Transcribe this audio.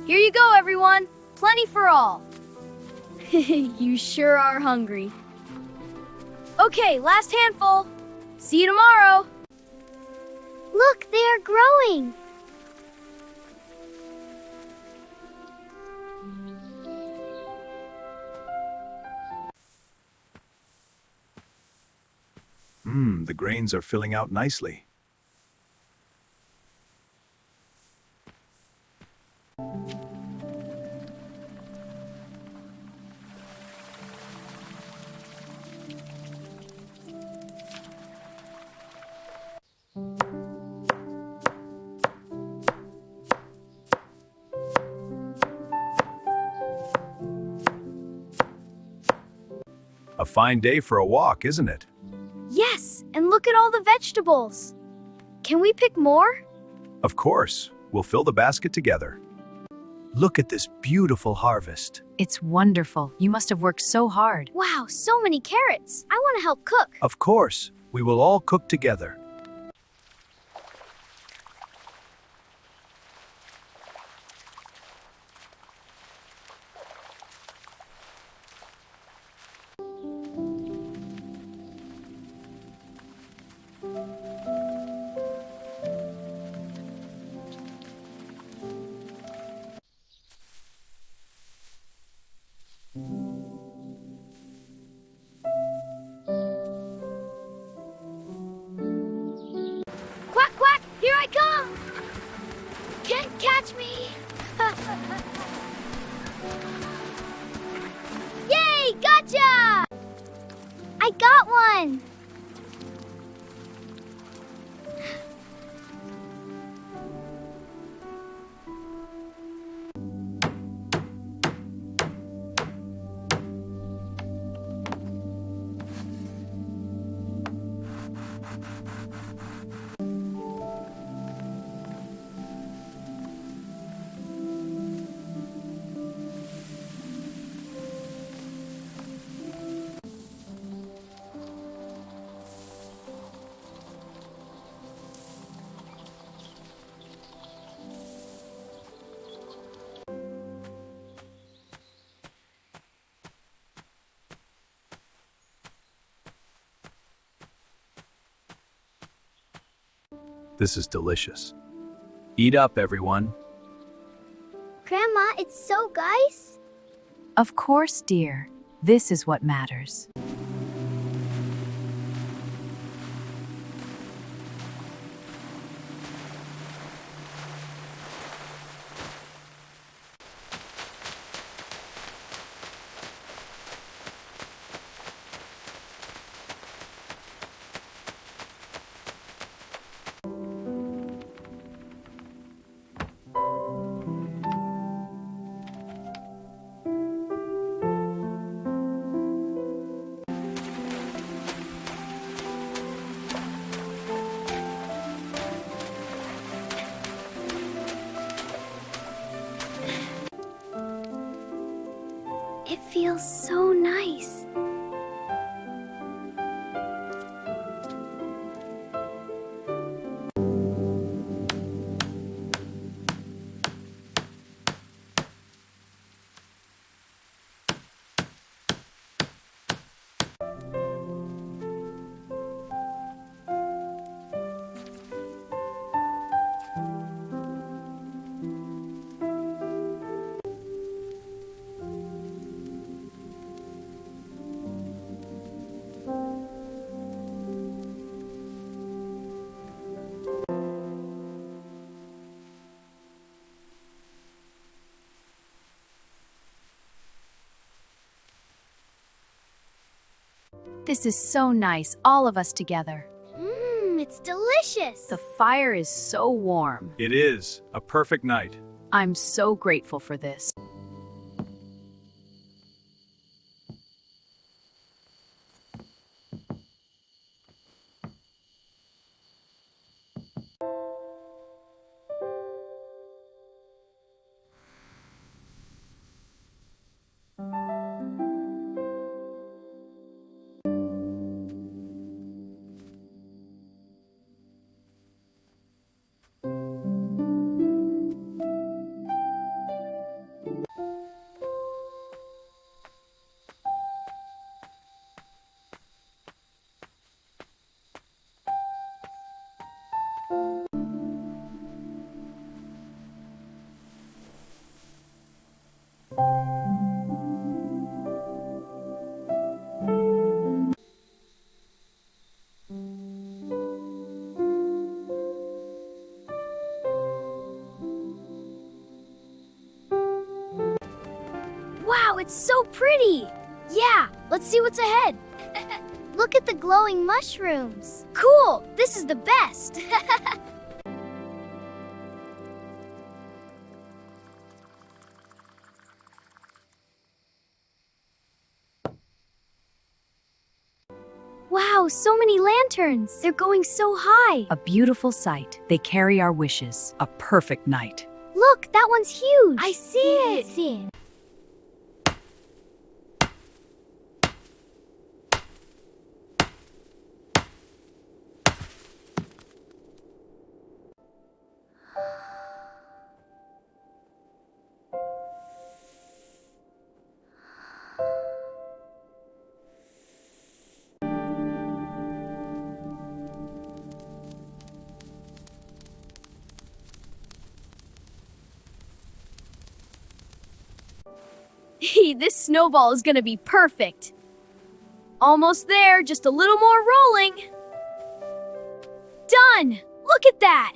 Here you go, everyone. Plenty for all. You sure are hungry. Okay, last handful. See you tomorrow. Look, they are growing. The grains are filling out nicely. A fine day for a walk, isn't it? Yes, and look at all the vegetables. Can we pick more? Of course. We'll fill the basket together. Look at this beautiful harvest. It's wonderful. You must have worked so hard. Wow, so many carrots. I want to help cook. Of course. We will all cook together. Quack, quack, here I come. Can't catch me. Yay, gotcha! I got one. This is delicious. Eat up, everyone. Grandma, it's so nice. Of course, dear. This is what matters. It feels so nice. This is so nice, all of us together. It's delicious. The fire is so warm. It is a perfect night. I'm so grateful for this. Wow, it's so pretty! Yeah, let's see what's ahead. Look at the glowing mushrooms. Cool! This is the best! Wow, so many lanterns! They're going so high! A beautiful sight. They carry our wishes. A perfect night. Look, that one's huge. I see it! see it. This snowball is gonna be perfect. Almost there, just a little more rolling. Done! Look at that!